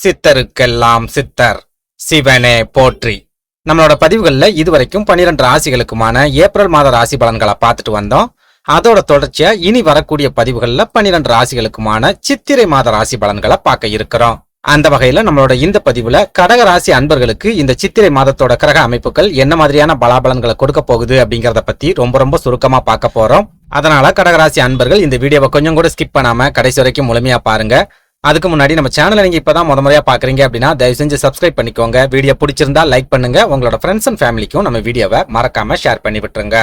சித்தருக்கெல்லாம் சித்தர் சிவனே போற்றி. நம்மளோட பதிவுகள்ல இதுவரைக்கும் 12 ராசிகளுக்குமான ஏப்ரல் மாத ராசி பலன்களை பார்த்துட்டு வந்தோம். அதோட தொடர்ச்சியா இனி வரக்கூடிய பதிவுகள்ல 12 ராசிகளுக்குமான சித்திரை மாத ராசி பலன்களை பார்க்க இருக்கிறோம். அந்த வகையில நம்மளோட இந்த பதிவுல கடக ராசி அன்பர்களுக்கு இந்த சித்திரை மாதத்தோட கிரக அமைப்புகள் என்ன மாதிரியான பலாபலன்களை கொடுக்க போகுது அப்படிங்கறத பத்தி ரொம்ப சுருக்கமா பார்க்க போறோம். அதனால கடகராசி அன்பர்கள் இந்த வீடியோவை கொஞ்சம் கூட ஸ்கிப் பண்ணாம கடைசி வரைக்கும் முழுமையா பாருங்க. அதுக்கு முன்னாடி நம்ம சேனலை நீங்க இப்பதான் முறையா பாக்குறீங்க அப்படின்னா தயவு செஞ்சு சப்ஸ்கிரைப் பண்ணிக்கோங்க. வீடியோ பிடிச்சிருந்தா லைக் பண்ணுங்க. உங்களோட ஃப்ரெண்ட்ஸ் அண்ட் ஃபேமிலிக்கும் நம்ம வீடியோவை மறக்காம ஷேர் பண்ணி விட்டுருங்க.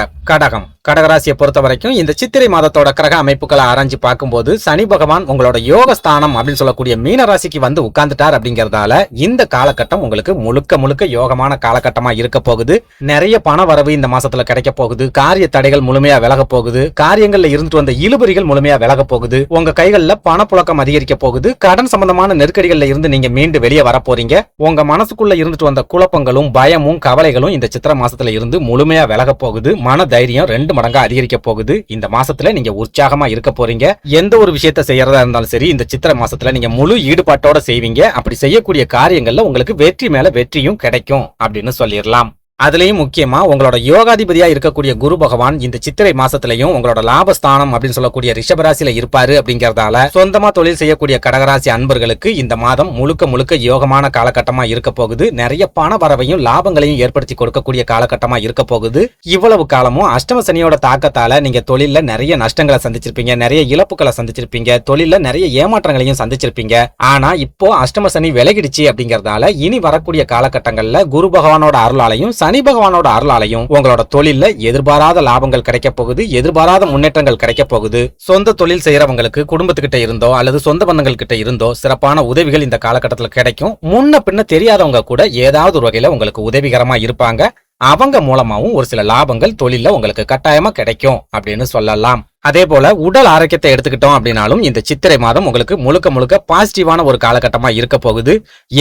கடகராசியை பொறுத்த வரைக்கும் இந்த சித்திரை மாதத்தோட கிரக அமைப்புகளை ஆராய்ச்சி பார்க்கும்போது சனி பகவான் உங்களோட யோக ஸ்தானம் அப்படின்னு சொல்லக்கூடிய மீன ராசிக்கு வந்து உட்கார்ந்துட்டார். அப்படிங்கறதால இந்த காலகட்டம் உங்களுக்கு முழுக்க யோகமான காலகட்டமா இருக்க போகுது. நிறைய பண வரவு இந்த மாசத்துல கிடைக்க போகுது. காரிய தடைகள் முழுமையா விலக போகுது. காரியங்கள்ல இருந்துட்டு வந்த இழுபறிகள் முழுமையா விலக போகுது. உங்க கைகள்ல பணப்புழக்கம் அதிகரிக்க போகுது. கடன் சம்பந்தமான நெருக்கடிகள்ல இருந்து நீங்க மீண்டு வெளியே வர போறீங்க. உங்க மனசுக்குள்ள இருந்துட்டு வந்த குழப்பங்களும் பயமும் கவலைகளும் இந்த சித்திரை மாசத்துல இருந்து முழுமையா விலக போகுது. மன தைரியம் 2 மடங்கா அதிகரிக்க போகுது. இந்த மாசத்துல நீங்க உற்சாகமா இருக்க போறீங்க. எந்த ஒரு விஷயத்தை செய்யறதா இருந்தாலும் சரி இந்த சித்திரை மாசத்துல நீங்க முழு ஈடுபாட்டோட செய்வீங்க. அப்படி செய்யக்கூடிய காரியங்கள்ல உங்களுக்கு வெற்றி மேல வெற்றியும் கிடைக்கும் அப்படின்னு சொல்லிடலாம். அதுலயும் முக்கியமா உங்களோட யோகாதிபதியா இருக்கக்கூடிய குரு பகவான் இந்த சித்திரை மாசத்திலையும் உங்களோட லாபஸ்தானம் அப்படின்னு சொல்லக்கூடிய ரிஷபராசியில இருப்பாரு. அப்படிங்கறதால சொந்தமா தொழில் செய்யக்கூடிய கடகராசி அன்பர்களுக்கு இந்த மாதம் முழுக்க யோகமான காலகட்டமா இருக்க போகுது. நிறைய பண வரவையும் லாபங்களையும் ஏற்படுத்தி கொடுக்கக்கூடிய காலகட்டமா இருக்க போகுது. இவ்வளவு காலமும் அஷ்டம சனியோட தாக்கத்தால நீங்க தொழில நிறைய நஷ்டங்களை சந்திச்சிருப்பீங்க. நிறைய இழப்புகளை சந்திச்சிருப்பீங்க. தொழில நிறைய ஏமாற்றங்களையும் சந்திச்சிருப்பீங்க. ஆனா இப்போ அஷ்டம சனி விலகிடுச்சு. அப்படிங்கறதால இனி வரக்கூடிய காலகட்டங்கள்ல குரு பகவானோட அருளாலையும் சனி பகவானோட அருளாலையும் உங்களோட தொழில்ல எதிர்பாராத லாபங்கள் கிடைக்க போகுது. எதிர்பாராத முன்னேற்றங்கள் கிடைக்க போகுது. சொந்த தொழில் செய்யறவங்களுக்கு குடும்பத்துக்கிட்ட இருந்தோ அல்லது சொந்த பந்தங்கள் கிட்ட இருந்தோ சிறப்பான உதவிகள் இந்த காலகட்டத்தில் கிடைக்கும். முன்ன பின்ன தெரியாதவங்க கூட ஏதாவது ஒரு வகையில உங்களுக்கு உதவிகரமா இருப்பாங்க. அவங்க மூலமாவும் ஒரு சில லாபங்கள் தொழில உங்களுக்கு கட்டாயமா கிடைக்கும் அப்படின்னு சொல்லலாம். அதே போல உடல் ஆரோக்கியத்தை எடுத்துக்கிட்டோம் அப்படின்னாலும் இந்த சித்திரை மாதம் உங்களுக்கு முழுக்க பாசிட்டிவான ஒரு காலகட்டமா இருக்க போகுது.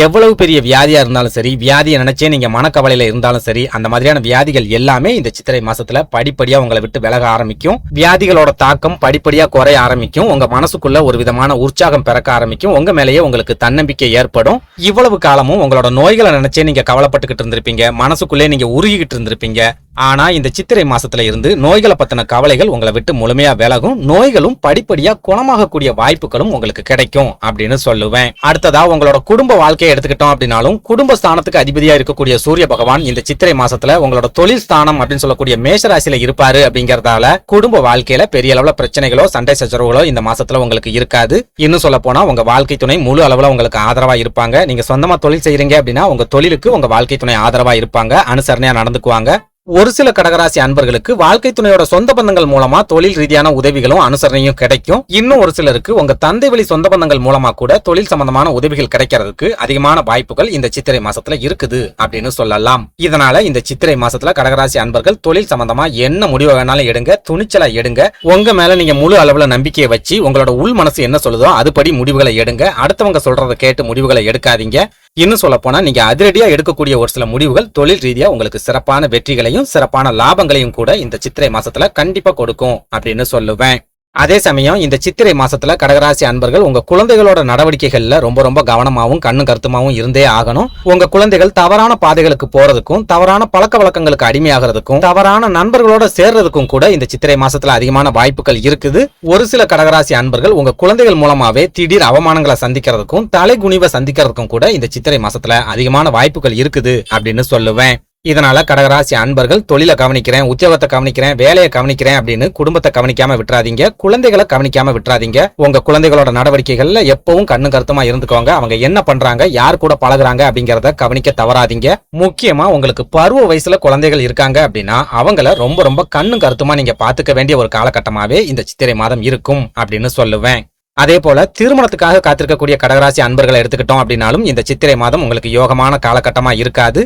எவ்வளவு பெரிய வியாதியா இருந்தாலும் சரி, வியாதியை நினைச்சே நீங்க மனக்கவலையில இருந்தாலும் சரி, அந்த மாதிரியான வியாதிகள் எல்லாமே இந்த சித்திரை மாசத்துல படிப்படியா உங்களை விட்டு விலக ஆரம்பிக்கும். வியாதிகளோட தாக்கம் படிப்படியா குறைய ஆரம்பிக்கும். உங்க மனசுக்குள்ள ஒரு விதமான உற்சாகம் பிறக்க ஆரம்பிக்கும். உங்க மேலேயே உங்களுக்கு தன்னம்பிக்கை ஏற்படும். இவ்வளவு காலமும் உங்களோட நோய்களை நினைச்சே நீங்க கவலைப்பட்டுக்கிட்டு இருந்திருப்பீங்க. மனசுக்குள்ளே நீங்க உருகிக்கிட்டு இருந்திருப்பீங்க. ஆனா இந்த சித்திரை மாசத்துல இருந்து நோய்களை பத்தின கவலைகள் உங்களை விட்டு முழுமையா விலகும். நோய்களும் படிப்படியா குணமாகக்கூடிய வாய்ப்புகளும் உங்களுக்கு கிடைக்கும் அப்படின்னு சொல்லுவேன். அடுத்ததா உங்களோட குடும்ப வாழ்க்கையை எடுத்துக்கிட்டோம் அப்படின்னாலும் குடும்ப ஸ்தானத்துக்கு அதிபதியா இருக்கக்கூடிய சூரிய பகவான் இந்த சித்திரை மாசத்துல உங்களோட தொழில் ஸ்தானம் அப்படின்னு சொல்லக்கூடிய மேஷராசியில இருப்பாரு. அப்படிங்கறதால குடும்ப வாழ்க்கையில பெரிய அளவுல பிரச்சனைகளோ சண்டை சச்சரவுகளோ இந்த மாசத்துல உங்களுக்கு இருக்காது. இன்னும் சொல்ல போனா உங்க வாழ்க்கை துணை முழு அளவுல உங்களுக்கு ஆதரவா இருப்பாங்க. நீங்க சொந்தமா தொழில் செய்யறீங்க அப்படின்னா உங்க தொழிலுக்கு உங்க வாழ்க்கை துணை ஆதரவா இருப்பாங்க. அனுசரணையா நடந்துக்குவாங்க. ஒரு சில கடகராசி அன்பர்களுக்கு வாழ்க்கை துணையோட சொந்த பந்தங்கள் மூலமா தொழில் ரீதியான உதவிகளும் அனுசரணையும் கிடைக்கும். இன்னும் ஒரு சிலருக்கு உங்க தந்தை வழி சொந்த பந்தங்கள் மூலமா கூட தொழில் சம்பந்தமான உதவிகள் கிடைக்கிறதுக்கு அதிகமான வாய்ப்புகள் இந்த சித்திரை மாசத்துல இருக்குது அப்படின்னு சொல்லலாம். இதனால இந்த சித்திரை மாசத்துல கடகராசி அன்பர்கள் தொழில் சம்பந்தமா என்ன முடிவு வேணாலும் எடுங்க, துணிச்சலா எடுங்க. உங்க மேல நீங்க முழு அளவுல நம்பிக்கையை வச்சு உங்களோட உள் மனசு என்ன சொல்லுதோ அதுபடி முடிவுகளை எடுங்க. அடுத்தவங்க சொல்றதை கேட்டு முடிவுகளை எடுக்காதீங்க. இன்னும் சொல்ல போனா நீங்க அதிரடியா எடுக்கக்கூடிய ஒரு சில முடிவுகள் தொழில் ரீதியா உங்களுக்கு சிறப்பான வெற்றிகளையும் சிறப்பான லாபங்களையும் கூட இந்த சித்திரை மாசத்துல கண்டிப்பா கொடுக்கும் அப்படின்னு சொல்லுவேன். அதே சமயம் இந்த சித்திரை மாசத்துல கடகராசி அன்பர்கள் உங்க குழந்தைகளோட நடவடிக்கைகள்ல ரொம்ப கவனமாவும் கண்ணு கருத்துமாவும் இருந்தே ஆகணும். உங்க குழந்தைகள் தவறான பாதைகளுக்கு போறதுக்கும் தவறான பழக்க வழக்கங்களுக்கு அடிமையாகிறதுக்கும் தவறான நண்பர்களோட சேர்றதுக்கும் கூட இந்த சித்திரை மாசத்துல அதிகமான வாய்ப்புகள் இருக்குது. ஒரு சில கடகராசி அன்பர்கள் உங்க குழந்தைகள் மூலமாவே திடீர் அவமானங்களை சந்திக்கிறதுக்கும் தலைகுனிவை சந்திக்கிறதுக்கும் கூட இந்த சித்திரை மாசத்துல அதிகமான வாய்ப்புகள் இருக்குது அப்படின்னு சொல்லுவேன். இதனால கடகராசி அன்பர்கள் தொழிலை கவனிக்கிறேன், உத்தியோகத்தை கவனிக்கிறேன், வேலையை கவனிக்கிறேன் அப்படின்னு குடும்பத்தை கவனிக்காம விட்டுறாதீங்க. குழந்தைகளை கவனிக்காம விட்டுறாதீங்க. உங்க குழந்தைகளோட நடவடிக்கைகள்ல எப்பவும் கண்ணு கருத்துமா இருந்துக்கோங்க. அவங்க என்ன பண்றாங்க, யார் கூட பழகுறாங்க அப்படிங்கறத கவனிக்க தவறாதீங்க. முக்கியமா உங்களுக்கு பருவ வயசுல குழந்தைகள் இருக்காங்க அப்படின்னா அவங்கள ரொம்ப கண்ணு கருத்துமா நீங்க பாத்துக்க வேண்டிய ஒரு காலகட்டமாவே இந்த சித்திரை மாதம் இருக்கும் அப்படின்னு சொல்லுவேன். அதே போல திருமணத்துக்காக காத்திருக்கக்கூடிய கடகராசி அன்பர்களை எடுத்துக்கிட்டோம் அப்படின்னாலும் இந்த சித்திரை மாதம் உங்களுக்கு யோகமான காலகட்டமா இருக்காது.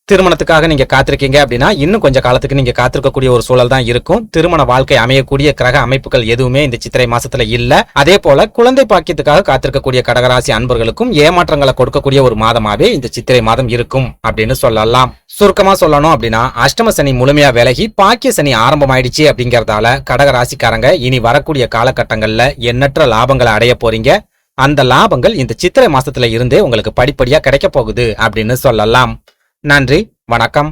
திருமணத்துக்காக நீங்க காத்திருக்கீங்க அப்படின்னா இன்னும் கொஞ்சம் காலத்துக்கு நீங்க காத்திருக்கக்கூடிய ஒரு சூழல் தான் இருக்கும். திருமண வாழ்க்கை அமையக்கூடிய கிரக அமைப்புகள் எதுவுமே இந்த சித்திரை மாசத்துல இல்ல. அதே போல குழந்தை பாக்கியத்துக்காக காத்திருக்கக்கூடிய கடகராசி அன்பர்களுக்கும் ஏமாற்றங்களை கொடுக்கக்கூடிய ஒரு மாதமாவே இந்த சித்திரை மாதம் இருக்கும் அப்படின்னு சொல்லலாம். சுருக்கமா சொல்லணும் அப்படின்னா அஷ்டம சனி முழுமையா விலகி பாக்கிய சனி ஆரம்பமாயிடுச்சு அப்படிங்கறதால கடக ராசிக்காரங்க இனி வரக்கூடிய காலகட்டங்கள்ல எண்ணற்ற லாபங்களை அடைய போறீங்க. அந்த லாபங்கள் இந்த சித்திரை மாசத்துல இருந்தே உங்களுக்கு படிப்படியா கிடைக்க போகுது அப்படின்னு சொல்லலாம். நன்றி, வணக்கம்.